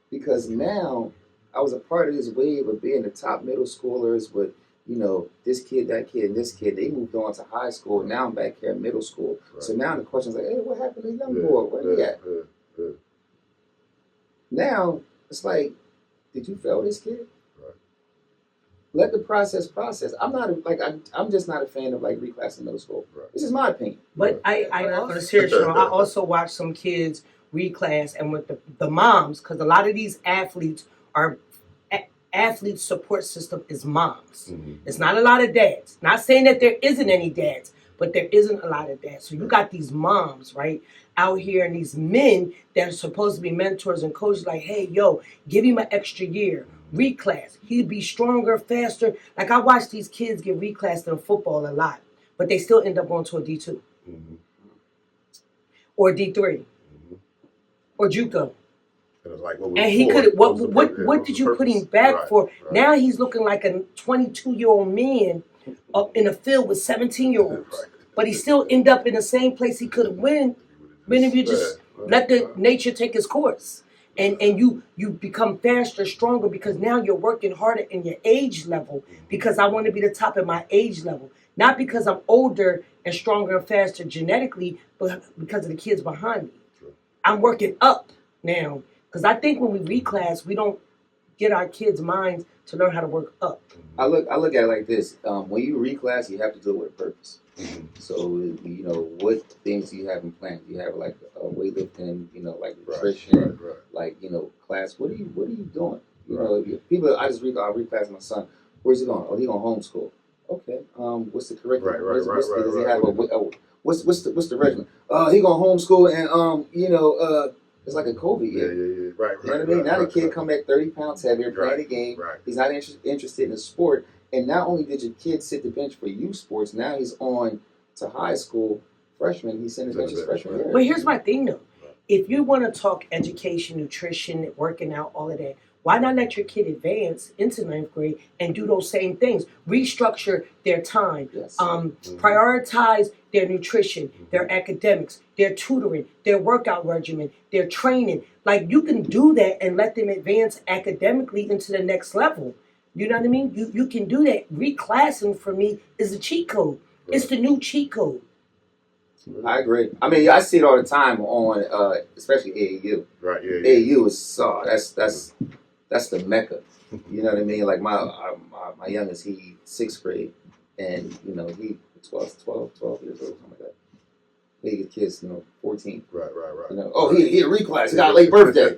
Because now I was a part of this wave of being the top middle schoolers with, you know, this kid, that kid, and this kid. They moved on to high school. Now I'm back here in middle school. Right. So now the question's like, hey, what happened to the young boy? Where he at? Now it's like, did you fail this kid? Right. Let the process. I'm just not a fan of like reclassing middle school. Right. This is my opinion. But I also watch some kids reclass, and with the moms, because a lot of these athletes are athlete support system is moms. Mm-hmm. It's not a lot of dads. Not saying that there isn't any dads, but there isn't a lot of dads. So you got these moms, right, out here, and these men that are supposed to be mentors and coaches, like, hey, yo, give him an extra year. Reclass. He'd be stronger, faster. Like, I watch these kids get reclassed in football a lot, but they still end up going to a D2. Mm-hmm. Or D3. Mm-hmm. Or JUCO. And he could. What did you put him back for? Right. Now he's looking like a 22-year-old man up in a field with 17-year-olds, right. But he still end up in the same place he could have went if you just let the nature take its course, and you become faster, stronger, because now you're working harder in your age level. Because I want to be the top at my age level, not because I'm older and stronger and faster genetically, but because of the kids behind me. I'm working up now. Because I think when we reclass, we don't get our kids' minds to learn how to work up. I look at it like this. When you reclass, you have to do it with a purpose. Mm-hmm. So, you know, what things do you have in plan? Do you have like a weightlifting, you know, like nutrition, like, you know, class? What are you doing? You know, people, I reclass my son. Where's he going? Oh, he going homeschool. Okay. What's the curriculum? Does he have what's the regimen? He going homeschool, and you know, it's like a COVID year. Yeah. Right. You know what I mean? Now the kid come back 30 pounds heavier, playing the game. Right. He's not interested in the sport. And not only did your kid sit the bench for youth sports, now he's on to high school freshman. He's sitting the bench as freshman year. But here's my thing, though. If you want to talk education, nutrition, working out, all of that, why not let your kid advance into 9th grade and do those same things? Restructure their time. Yes. Prioritize their nutrition, their academics, their tutoring, their workout regimen, their training. Like you can do that and let them advance academically into the next level. You know what I mean? You can do that. Reclassing for me is a cheat code. It's the new cheat code. I agree. I mean, I see it all the time on, especially AAU. Right. Yeah. AAU is that's the mecca. You know what I mean? Like my youngest, he 6th grade, and you know he 12 years old, something like that. He kids, 14. Right. You know, he reclass. He got a late birthday.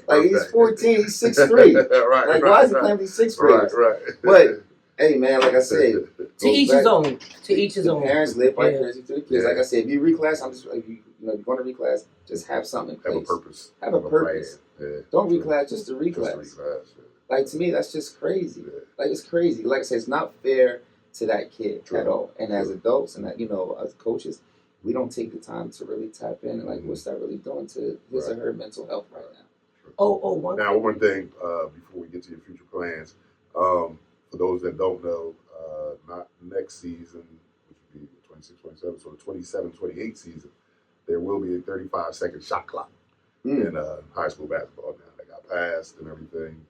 Like he's 14, he's 6'3". Right. Like why is he claiming he's 6th grade? Right. But hey, man, like I said, To each his own. To each his own. Parents live vicariously through the kids. Yeah. Like I said, if you reclass, if you're going to reclass, just have something in place. Have a purpose. Have a purpose. Yeah. Don't reclass just to reclass. Just reclass. Like to me, that's just crazy. Yeah. Like it's crazy. Like I said, it's not fair to that kid at all. And as adults and as coaches, we don't take the time to really tap in and like what's that really doing to his or her mental health right now. One thing before we get to your future plans, for those that don't know, not next season, which would be 26, 27, so the 27, 28 season, there will be a 35-second shot clock in high school basketball now. They got passed and everything.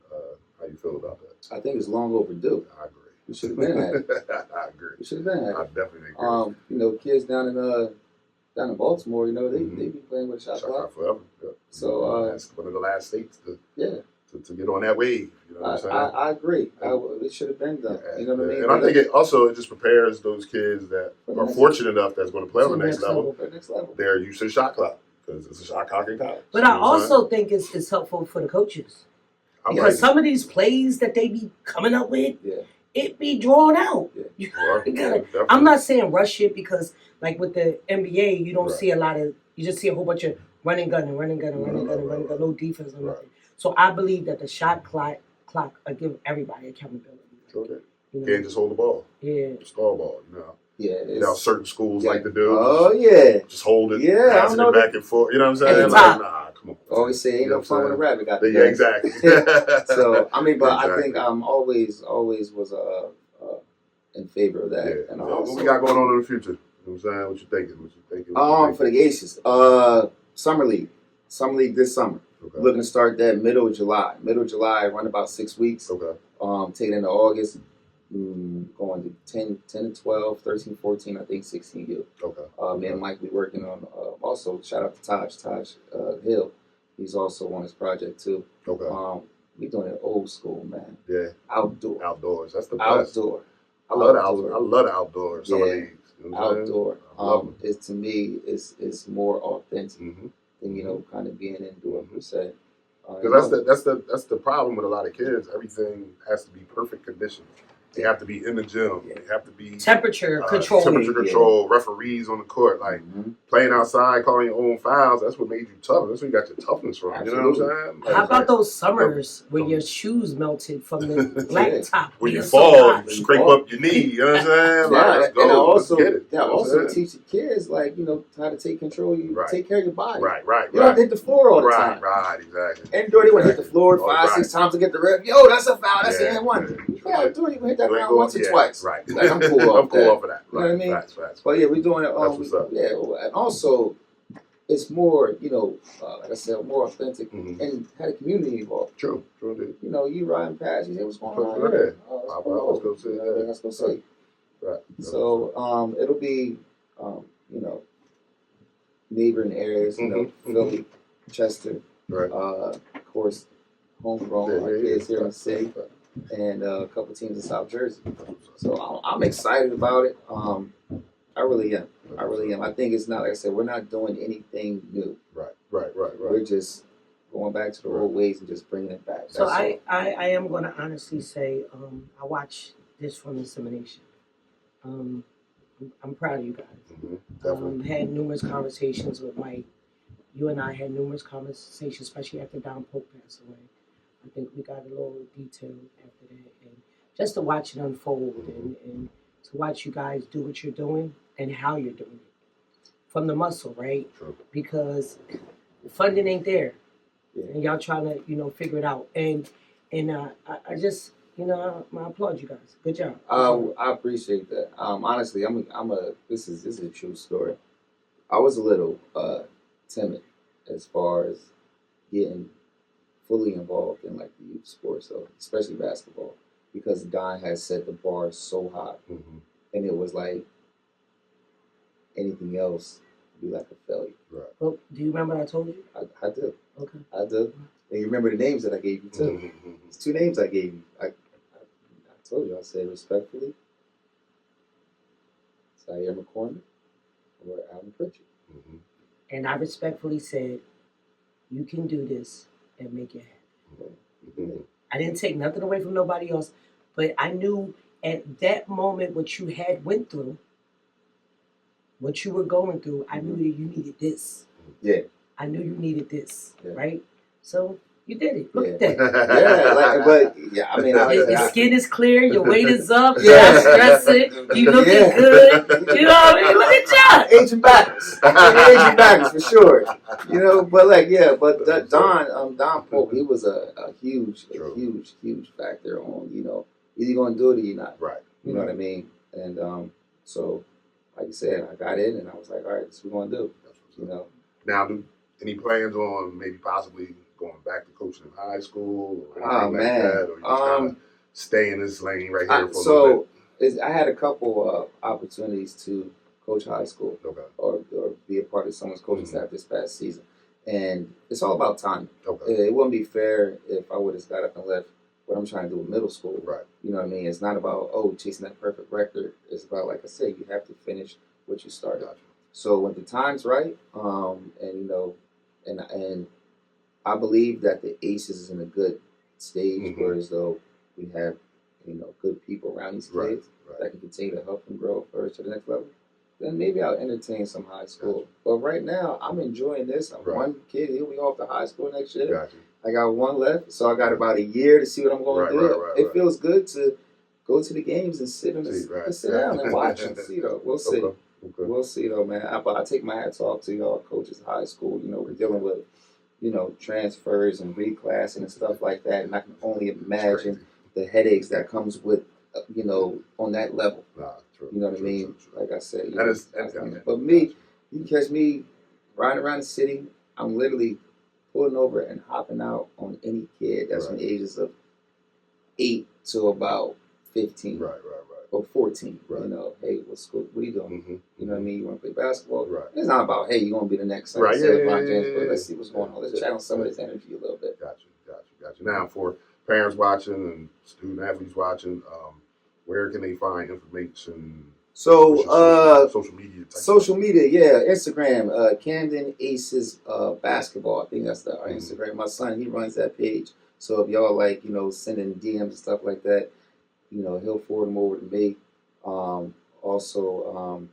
How you feel about that? I think it's long overdue. I agree. We should have been at it. I agree. We should have been at it. I definitely agree. Kids down in Baltimore, they be playing with a shot clock forever. Yep. So that's one of the last states to get on that wave. You know what I'm saying? I agree. It should have been done. You know what I mean? And I think it just prepares those kids that are fortunate enough that's going to play on the next level. They're used to the shot clock because it's a shot clock in college. But I also think it's helpful for the coaches. Because some of these plays that they be coming up with, it be drawn out. I'm not saying rush it because, like with the NBA, you don't see a lot of. You just see a whole bunch of running gun, no defense, no nothing. So I believe that the shot clock will give everybody accountability. You can't just hold the ball. Yeah. Stall ball. Yeah. Certain schools like to do. Oh yeah. Just hold it. Yeah. Pass it back and forth. You know what I'm saying? Like, nah, come on. Always say ain't no fun when a rabbit got the Yeah, exactly. So I mean, but exactly. I think I'm always was in favor of that. Yeah. And What we got going on in the future? You know what I'm saying? What you thinking? For the Aces, summer league this summer. Okay. Looking to start that middle of July. Run about 6 weeks. Okay. Taking into August. Going to 10 to 12, 13, 14, I think 16 youth. Okay. Me and Mike, we working on, also shout out to Taj Hill. He's also on his project too. Okay. We doing it old school, man. Yeah. Outdoors. That's the best. I love the outdoors. Some of these. You know outdoor. It's to me, it's more authentic than kind of being indoor per se. Because that's the problem with a lot of kids. Everything has to be perfect conditions. They have to be in the gym. They have to be temperature control. Referees on the court. Like playing outside, calling your own fouls. That's what made you tough. That's where you got your toughness from. Absolutely. You know what I'm saying? How about those summers where your shoes melted from the blacktop? When you fall, you scrape up your knee. You know what I'm saying? Let's go. And also, let's get it. also teach the kids how to take control. Take care of your body. Right. You don't have to hit the floor all the time. Right, exactly. Indoor, they want to hit the floor 5-6 times to get the rep. Yo, that's a foul. That's an N1. Outdoor, you can hit that round once or twice. Right. Like, I'm cool off that. of that. You know what I mean? Facts. But yeah, we're doing it. That's what's up. Yeah, and also it's more, like I said, more authentic and had a community involved. True, dude. You riding past, you say, what's going on Right. here? Let's go see that. Let's go see. Right. So it'll be, neighboring areas, Philly, Chester, Right. of course, homegrown, our kids here in the city, and a couple teams in South Jersey. So I'm excited about it. I really am. I think it's not, like I said, we're not doing anything new. Right. We're just going back to the old ways and just bringing it back. So I am going to honestly say I watched this from insemination. I'm proud of you guys. Definitely. Had numerous conversations with Mike. You and I had numerous conversations, especially after Don Pope passed away. I think we got a little detailed after that. And just to watch it unfold and to watch you guys do what you're doing and how you're doing it. From the muscle, right? True. Because funding ain't there. Yeah. And y'all trying to, figure it out. And I just, you know, I applaud you guys. Good job. I appreciate that. Honestly, this is a true story. I was a little timid as far as getting fully involved in like the youth sports, so especially basketball, because Don has set the bar so high, and it was like anything else would be like a failure. Right. Well, do you remember what I told you? I do. Okay. I do. And you remember the names that I gave you too. It's 2 names I gave you. I told you. I said respectfully, Zaire McCormick or Alvin Pritchard. And I respectfully said, you can do this and make it happen. I didn't take nothing away from nobody else, but I knew at that moment what you had went through, what you were going through, I knew that you needed this. Yeah. I knew you needed this, Yeah. right? So you did it. Look at that. I mean, Your skin is clear, your weight is up, you're Yeah. not stressing, you looking good. You know what I mean? Look at y'all. Aging backwards. Aging backwards for sure. You know, but Don Polk, he was a huge factor on, you know, either you're gonna do it or you're not. Right. You know what I mean? And so like you said, I got in and I was like, all right, this is what we're gonna do. You know. Now, any plans on maybe possibly going back to coaching in high school or anything like that, or you just kind of stay in this lane right here for a little bit? I had a couple opportunities to coach high school or be a part of someone's coaching staff this past season, and it's all about timing. It wouldn't be fair if I would have got up and left what I'm trying to do with middle school. Right. You know what I mean? It's not about chasing that perfect record. It's about, like I said, you have to finish what you started. Gotcha. So when the time's right, and you know, and I believe that the Aces is in a good stage, where as though we have, you know, good people around these kids that can continue to help them grow first to the next level. Then maybe I'll entertain some high school. Gotcha. But right now, I'm enjoying this. One kid, he'll be off to high school next year. Gotcha. I got one left, so I got about a year to see what I'm going to do. It feels good to go to the games and sit down and watch and see though. We'll see. Okay. We'll see though, man. But I take my hats off to y'all coaches in high school. You know, we're dealing with, you know, transfers and reclassing and stuff like that, and I can only imagine the headaches that comes with, you know, on that level. You know what I mean? Like I said, but me, you can catch me riding around the city. I'm literally pulling over and hopping out on any kid that's from the ages of 8 to about 15. Or 14. You know, hey, what's good? What are you doing? You know what I mean? You want to play basketball? It's not about, hey, you're going to be the next LeBron James, but let's see what's going on. Let's channel some of this energy a little bit. Gotcha. Now, for parents watching and student athletes watching, where can they find information? So, social media. Social media, yeah. Instagram, Camden Aces Basketball. I think that's our Instagram. My son, he runs that page. So if y'all like, you know, sending DMs and stuff like that, you know, he'll forward them over to me. Also,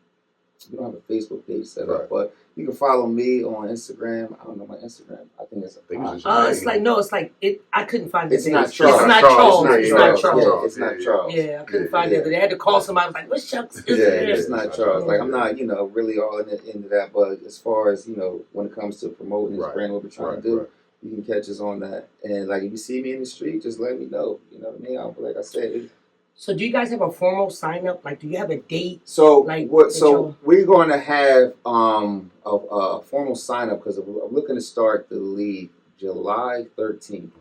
we don't have a Facebook page set up, but you can follow me on Instagram. I don't know my Instagram. I think it's I couldn't find it. It's not Charles. It's not Charles. It's not Charles. Yeah, it's not Charles. Yeah, I couldn't find it. They had to call somebody. I was like, what's Chuck's Instagram? Yeah, it's not Charles. Like, I'm not, you know, really all into that. But as far as, you know, when it comes to promoting this brand, what we're trying to do, you can catch us on that. And like, if you see me in the street, just let me know. You know what I mean? Like I said. So do you guys have a formal sign up? Like, do you have a date? So we're going to have a formal sign up because I'm looking to start the league July 13th,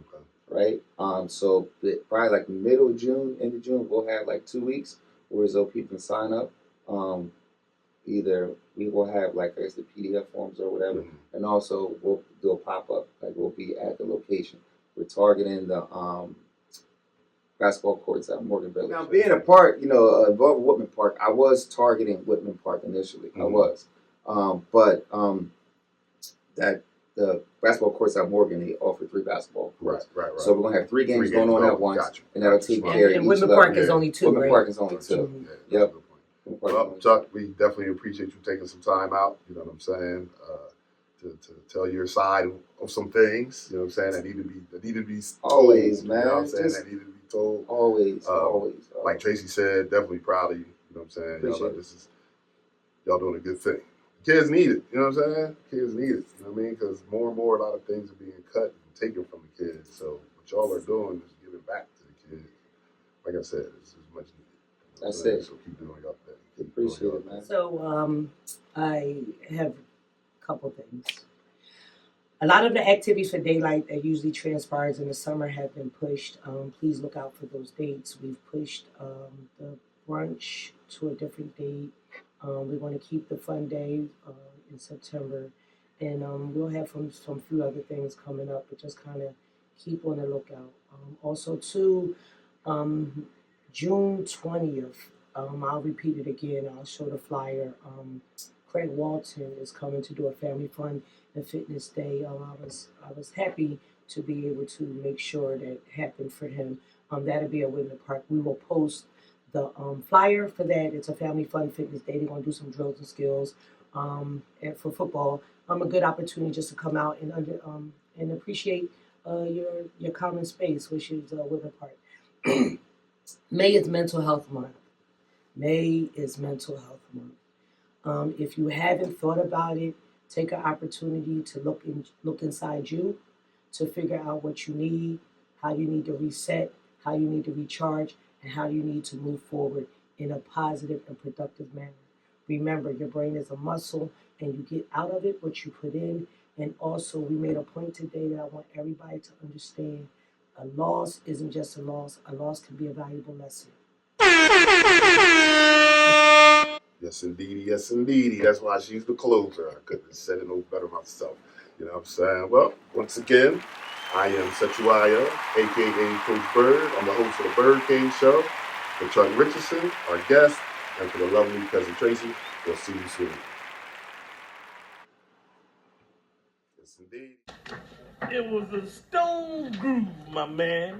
right? So probably like middle of June, end of June, we'll have like 2 weeks where so people can sign up. Either we will have like, I guess, the PDF forms or whatever, and also we'll do a pop up. Like, we'll be at the location. We're targeting the basketball courts at Morgan Village. Now, being a part, you know, involved with Whitman Park, I was targeting Whitman Park initially. I was. But that the basketball courts at Morgan, they offer 3 basketball courts. Right. So we're going to have 3 games going on at once, and that'll take care of each And Whitman Park is only 2, Whitman Park is only 2. Yep. Well, Chuck, we definitely appreciate you taking some time out, you know what I'm saying, to tell your side of some things, you know what I'm saying, that need to be told. Always, man. You know what I'm saying, that need to be told. Always. Like Tracy said, definitely proud of you, you know what I'm saying. Y'all doing a good thing. Kids need it, you know what I'm saying? Kids need it, you know what I mean? Because more and more, a lot of things are being cut and taken from the kids. So what y'all are doing is giving back to the kids. like I said, it's much needed. That's it. So keep doing your thing. Keep Appreciate doing your it, man. So I have a couple things. A lot of the activities for daylight that usually transpires in the summer have been pushed. Please look out for those dates. We've pushed the brunch to a different date. We're going to keep the fun day in September, and we'll have some few other things coming up, but just kind of keep on the lookout. Also, too, June 20th. I'll repeat it again. I'll show the flyer. Craig Walton is coming to do a family fun and fitness day. I was happy to be able to make sure that happened for him. That'll be at Whitman Park. We will post the flyer for that. It's a family fun fitness day. They're gonna do some drills and skills. And for football, a good opportunity just to come out and appreciate your common space, which is Whitman Park. May is Mental Health Month. May is Mental Health Month. If you haven't thought about it, take an opportunity to look inside you, to figure out what you need, how you need to reset, how you need to recharge, and how you need to move forward in a positive and productive manner. Remember, your brain is a muscle, and you get out of it what you put in. And also, we made a point today that I want everybody to understand: a loss isn't just a loss. A loss can be a valuable lesson. Yes, indeedy. Yes, indeedy. That's why she's the closer. I couldn't have said it no better myself. You know what I'm saying? Well, once again, I am Sechuaya, a.k.a. Coach Bird. I'm the host of the BYRDCAGE show. For Chuck Richardson, our guest, and for the lovely cousin Tracy, we'll see you soon. Yes, indeed. It was a stone groove, my man.